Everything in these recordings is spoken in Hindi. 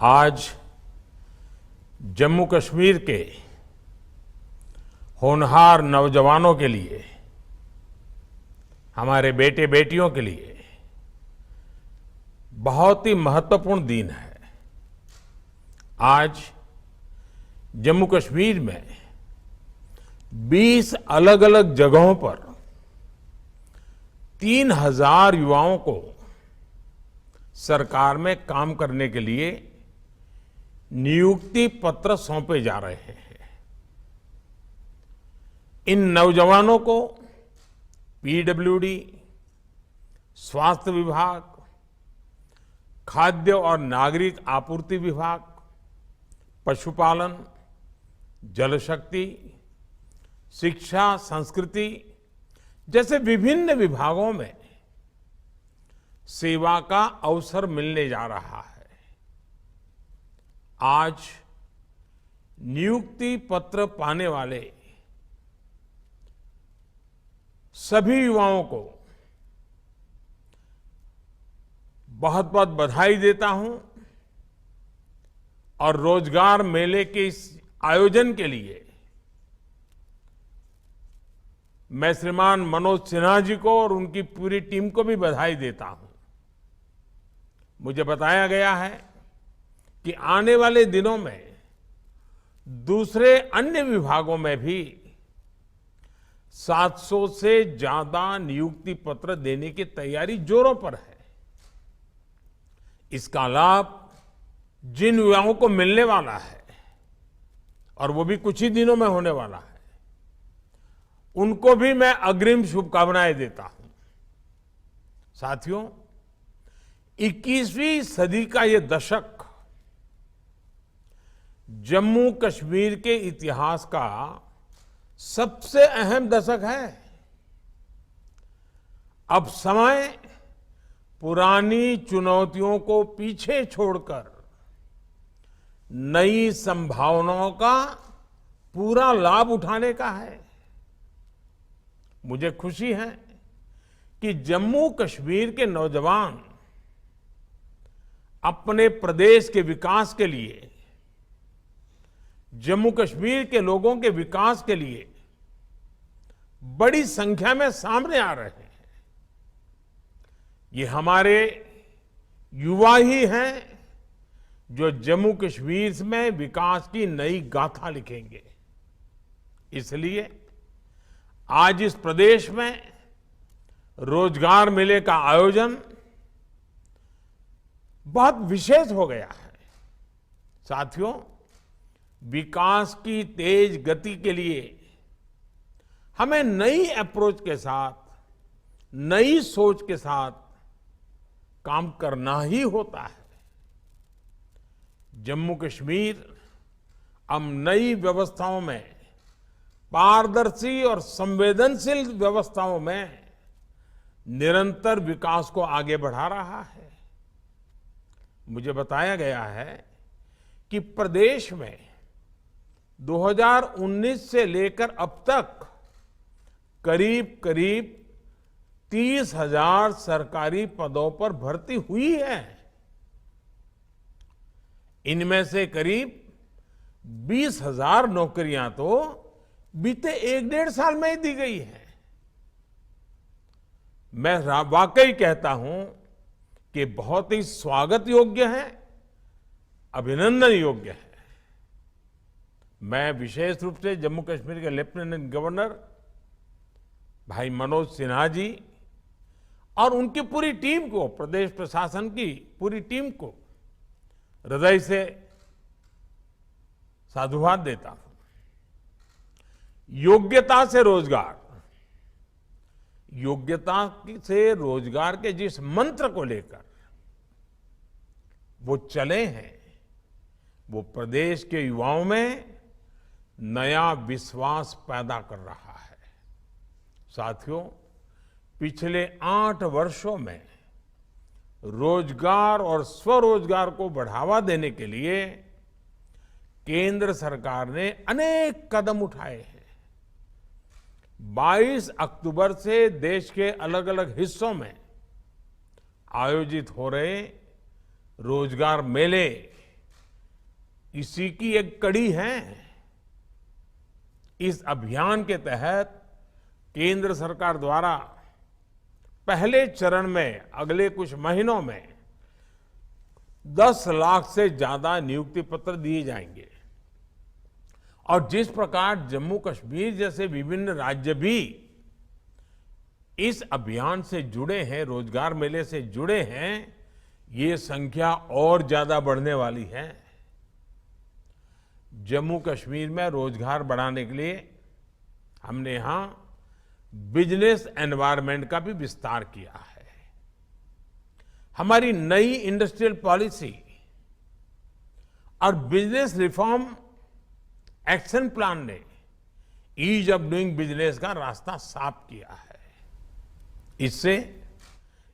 आज जम्मू कश्मीर के होनहार नौजवानों के लिए, हमारे बेटे बेटियों के लिए बहुत ही महत्वपूर्ण दिन है। आज जम्मू कश्मीर में 20 अलग अलग जगहों पर 3000 युवाओं को सरकार में काम करने के लिए नियुक्ति पत्र सौंपे जा रहे हैं। इन नौजवानों को पीडब्ल्यूडी, स्वास्थ्य विभाग, खाद्य और नागरिक आपूर्ति विभाग, पशुपालन, जल शक्ति, शिक्षा, संस्कृति जैसे विभिन्न विभागों में सेवा का अवसर मिलने जा रहा है। आज नियुक्ति पत्र पाने वाले सभी युवाओं को बहुत बहुत बधाई देता हूं और रोजगार मेले के इस आयोजन के लिए मैं श्रीमान मनोज सिन्हा जी को और उनकी पूरी टीम को भी बधाई देता हूं। मुझे बताया गया है कि आने वाले दिनों में दूसरे अन्य विभागों में भी 700 से ज्यादा नियुक्ति पत्र देने की तैयारी जोरों पर है। इसका लाभ जिन युवाओं को मिलने वाला है और वो भी कुछ ही दिनों में होने वाला है, उनको भी मैं अग्रिम शुभकामनाएं देता हूं। साथियों, 21वीं सदी का ये दशक जम्मू कश्मीर के इतिहास का सबसे अहम दशक है। अब समय पुरानी चुनौतियों को पीछे छोड़कर नई संभावनाओं का पूरा लाभ उठाने का है। मुझे खुशी है कि जम्मू कश्मीर के नौजवान अपने प्रदेश के विकास के लिए, जम्मू कश्मीर के लोगों के विकास के लिए बड़ी संख्या में सामने आ रहे हैं। ये हमारे युवा ही हैं जो जम्मू कश्मीर में विकास की नई गाथा लिखेंगे। इसलिए आज इस प्रदेश में रोजगार मेले का आयोजन बहुत विशेष हो गया है। साथियों, विकास की तेज गति के लिए हमें नई अप्रोच के साथ, नई सोच के साथ काम करना ही होता है। जम्मू कश्मीर अब नई व्यवस्थाओं में, पारदर्शी और संवेदनशील व्यवस्थाओं में निरंतर विकास को आगे बढ़ा रहा है। मुझे बताया गया है कि प्रदेश में 2019 से लेकर अब तक करीब करीब 30,000 सरकारी पदों पर भर्ती हुई है। इनमें से करीब 20,000 नौकरियां तो बीते 1-1.5 साल में ही दी गई है। मैं वाकई कहता हूं कि बहुत ही स्वागत योग्य है, अभिनंदन योग्य है। मैं विशेष रूप से जम्मू कश्मीर के लेफ्टिनेंट गवर्नर भाई मनोज सिन्हा जी और उनकी पूरी टीम को, प्रदेश प्रशासन की पूरी टीम को हृदय से साधुवाद देता हूं। योग्यता से रोजगार, योग्यता से रोजगार के जिस मंत्र को लेकर वो चले हैं, वो प्रदेश के युवाओं में नया विश्वास पैदा कर रहा है। साथियों, पिछले 8 वर्षों में रोजगार और स्वरोजगार को बढ़ावा देने के लिए केंद्र सरकार ने अनेक कदम उठाए हैं। 22 अक्टूबर से देश के अलग अलग हिस्सों में आयोजित हो रहे रोजगार मेले इसी की एक कड़ी है। इस अभियान के तहत केंद्र सरकार द्वारा पहले चरण में अगले कुछ महीनों में 10 लाख से ज्यादा नियुक्ति पत्र दिए जाएंगे। और जिस प्रकार जम्मू कश्मीर जैसे विभिन्न राज्य भी इस अभियान से जुड़े हैं, रोजगार मेले से जुड़े हैं, ये संख्या और ज्यादा बढ़ने वाली है। जम्मू कश्मीर में रोजगार बढ़ाने के लिए हमने यहां बिजनेस एनवायरनमेंट का भी विस्तार किया है। हमारी नई इंडस्ट्रियल पॉलिसी और बिजनेस रिफॉर्म एक्शन प्लान ने ईज ऑफ डूइंग बिजनेस का रास्ता साफ किया है। इससे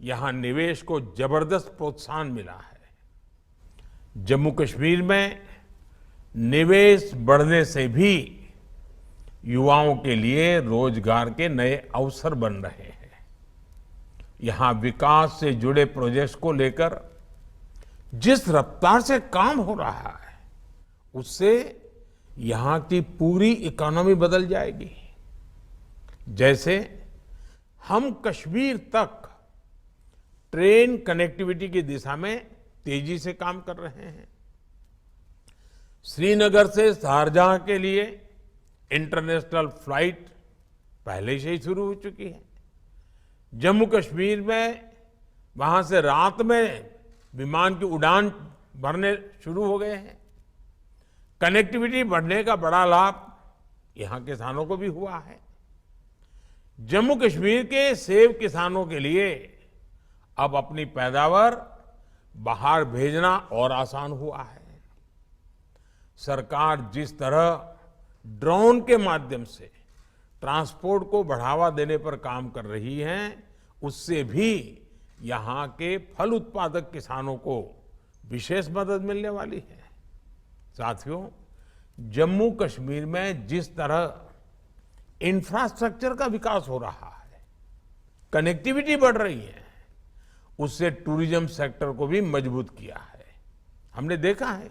यहां निवेश को जबरदस्त प्रोत्साहन मिला है। जम्मू कश्मीर में निवेश बढ़ने से भी युवाओं के लिए रोजगार के नए अवसर बन रहे हैं। यहां विकास से जुड़े प्रोजेक्ट्स को लेकर जिस रफ्तार से काम हो रहा है, उससे यहां की पूरी इकोनॉमी बदल जाएगी। जैसे हम कश्मीर तक ट्रेन कनेक्टिविटी की दिशा में तेजी से काम कर रहे हैं। श्रीनगर से शारजाह के लिए इंटरनेशनल फ्लाइट पहले से ही शुरू हो चुकी है। जम्मू कश्मीर में वहां से रात में विमान की उड़ान भरने शुरू हो गए हैं। कनेक्टिविटी बढ़ने का बड़ा लाभ यहां किसानों को भी हुआ है। जम्मू कश्मीर के सेब किसानों के लिए अब अपनी पैदावार बाहर भेजना और आसान हुआ है। सरकार जिस तरह ड्रोन के माध्यम से ट्रांसपोर्ट को बढ़ावा देने पर काम कर रही है, उससे भी यहां के फल उत्पादक किसानों को विशेष मदद मिलने वाली है। साथियों, जम्मू कश्मीर में जिस तरह इंफ्रास्ट्रक्चर का विकास हो रहा है, कनेक्टिविटी बढ़ रही है, उससे टूरिज्म सेक्टर को भी मजबूत किया है। हमने देखा है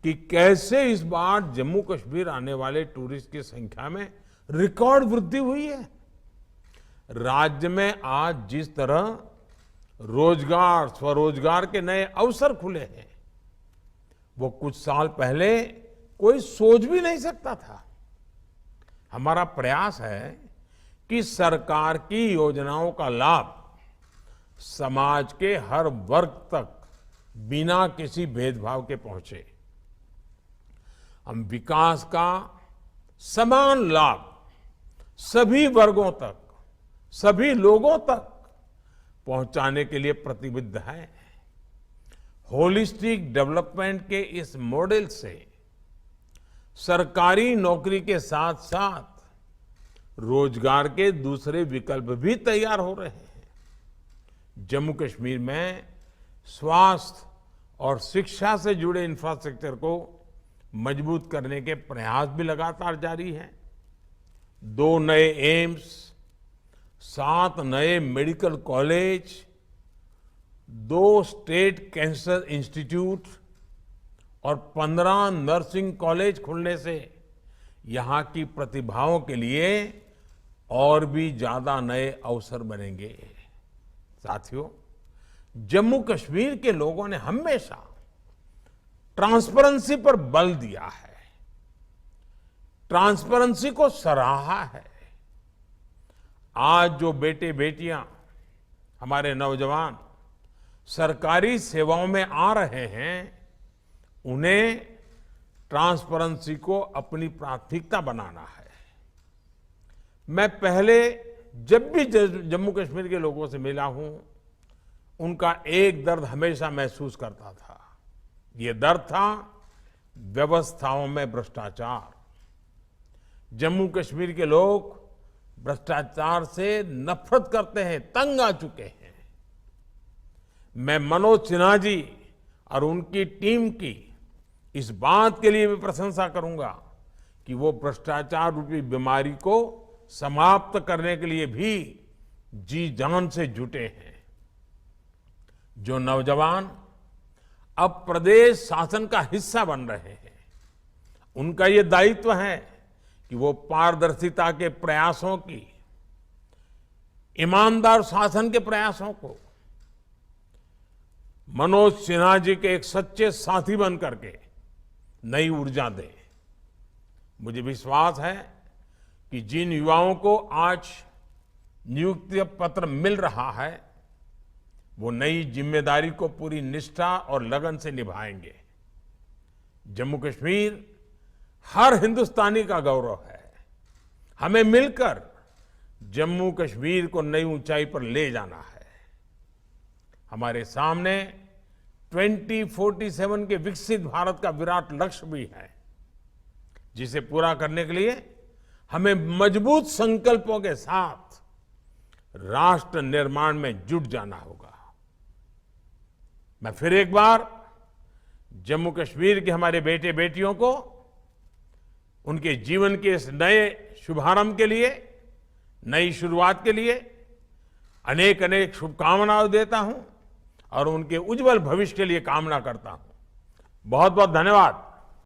कि कैसे इस बार जम्मू कश्मीर आने वाले टूरिस्ट की संख्या में रिकॉर्ड वृद्धि हुई है। राज्य में आज जिस तरह रोजगार, स्वरोजगार के नए अवसर खुले हैं, वो कुछ साल पहले कोई सोच भी नहीं सकता था। हमारा प्रयास है कि सरकार की योजनाओं का लाभ समाज के हर वर्ग तक बिना किसी भेदभाव के पहुंचे। हम विकास का समान लाभ सभी वर्गों तक, सभी लोगों तक पहुंचाने के लिए प्रतिबद्ध हैं। होलिस्टिक डेवलपमेंट के इस मॉडल से सरकारी नौकरी के साथ साथ रोजगार के दूसरे विकल्प भी तैयार हो रहे हैं। जम्मू कश्मीर में स्वास्थ्य और शिक्षा से जुड़े इंफ्रास्ट्रक्चर को मजबूत करने के प्रयास भी लगातार जारी हैं। 2 नए एम्स, 7 नए medical college, 2 state cancer institute और 15 नर्सिंग कॉलेज खुलने से यहां की प्रतिभाओं के लिए और भी ज्यादा नए अवसर बनेंगे। साथियों, जम्मू कश्मीर के लोगों ने हमेशा ट्रांसपेरेंसी पर बल दिया है, ट्रांसपेरेंसी को सराहा है। आज जो बेटे बेटियां, हमारे नौजवान सरकारी सेवाओं में आ रहे हैं, उन्हें ट्रांसपेरेंसी को अपनी प्राथमिकता बनाना है। मैं पहले जब भी जम्मू कश्मीर के लोगों से मिला हूं, उनका एक दर्द हमेशा महसूस करता था। ये दर्द था व्यवस्थाओं में भ्रष्टाचार। जम्मू कश्मीर के लोग भ्रष्टाचार से नफरत करते हैं, तंग आ चुके हैं। मैं मनोज सिन्हा जी और उनकी टीम की इस बात के लिए भी प्रशंसा करूंगा कि वो भ्रष्टाचार रूपी बीमारी को समाप्त करने के लिए भी जी जान से जुटे हैं। जो नौजवान अब प्रदेश शासन का हिस्सा बन रहे हैं। उनका ये दायित्व है कि वो पारदर्शिता के प्रयासों की, ईमानदार शासन के प्रयासों को मनोज सिन्हा जी के एक सच्चे साथी बन करके नई ऊर्जा दें। मुझे विश्वास है कि जिन युवाओं को आज नियुक्ति पत्र मिल रहा है वो नई जिम्मेदारी को पूरी निष्ठा और लगन से निभाएंगे। जम्मू कश्मीर हर हिंदुस्तानी का गौरव है। हमें मिलकर जम्मू कश्मीर को नई ऊंचाई पर ले जाना है। हमारे सामने 2047 के विकसित भारत का विराट लक्ष्य भी है, जिसे पूरा करने के लिए हमें मजबूत संकल्पों के साथ राष्ट्र निर्माण में जुट जाना होगा। मैं फिर एक बार जम्मू कश्मीर के हमारे बेटे बेटियों को उनके जीवन के इस नए शुभारंभ के लिए, नई शुरुआत के लिए अनेक अनेक शुभकामनाएं देता हूं और उनके उज्जवल भविष्य के लिए कामना करता हूं। बहुत बहुत धन्यवाद।